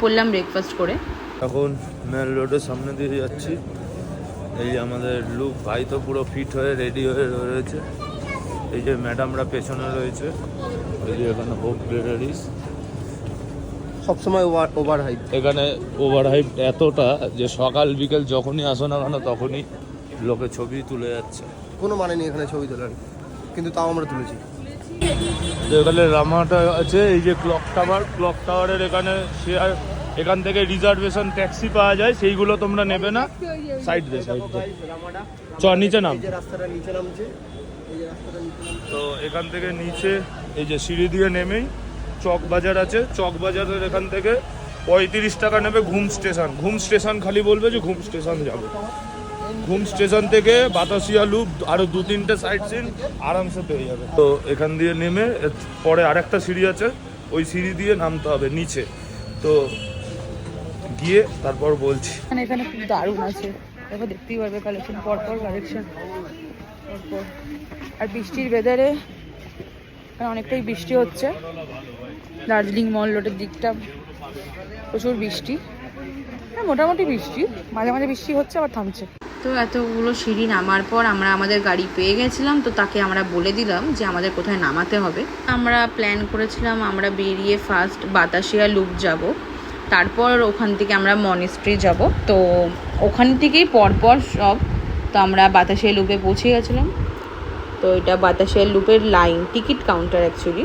করলাম ব্রেকফাস্ট করে। এখন মেল রোডের সামনে দিয়ে যাচ্ছি। এই যে আমাদের লুক ভাই তো পুরো ফিট হয়ে রেডি হয়ে রয়েছে। এই যে ম্যাডামরা পেছনে রয়েছে। এই যে এখানে হোপ গ্যালারিজ সবসময় ওভার হাইপ। এখানে ওভার হাইপ এতটা যে সকাল বিকেল যখনই আসো না কেন তখনই লোকে ছবি তুলে যাচ্ছে। কোনো মানে নেই এখানে ছবি তোলার, কিন্তু তাও আমরা তুলেছি। তো এখানে রামাটা আছে, এই যে ক্লক টাওয়ারের এখানে শেয়ার, এখান থেকে রিজার্ভেশন ট্যাক্সি পাওয়া যায়, সেইগুলো তোমরা নেবে না। সাইড দে চ নিচে নাম। রাস্তাটা নিচে নামছে, এই যে রাস্তাটা নিচে নামছে। তো এখান থেকে নিচে এই যে সিঁড়ি দিয়ে নেমেই চক বাজার আছে। চক বাজারের এখান থেকে 35 টাকা নেবে ঘুম স্টেশন। ঘুম স্টেশন খালি বলবে যে ঘুম স্টেশন যাবে। ঘুম স্টেশন থেকে বাতাসিয়া লুপ আরো 2-3টে সাইড সিন আরামসে পেয়ে যাবে। তো এখান দিয়ে নেমে পরে আরেকটা সিঁড়ি আছে, ওই সিঁড়ি দিয়ে নামতে হবে নিচে। তো গিয়ে তারপর বলছি। এখানে খুব দারুণ আছে, এবার দেখতেই পারবে কালেকশন, পরপর কালেকশন পরপর। আর বৃষ্টির ওয়েদারে অনেকটাই বৃষ্টি হচ্ছে। দার্জিলিং মল রোডের দিকটা প্রচুর বৃষ্টি, মোটামুটি বৃষ্টি, মাঝে মাঝে বৃষ্টি হচ্ছে আবার থামছে। তো এতগুলো সিঁড়ি নামার পর আমরা আমাদের গাড়ি পেয়ে গেছিলাম। তো তাকে আমরা বলে দিলাম যে আমাদের কোথায় নামাতে হবে। আমরা প্ল্যান করেছিলাম আমরা বেরিয়ে ফার্স্ট বাতাসিয়া লুপ যাব, তারপর ওখান থেকে আমরা মনেস্ট্রি যাব। তো ওখান থেকেই পরপর সব। তো আমরা বাতাসিয়া লুপে পৌঁছে গেছিলাম। তো এটা বাতাসিয়া লুপের লাইন টিকিট কাউন্টার অ্যাকচুয়ালি।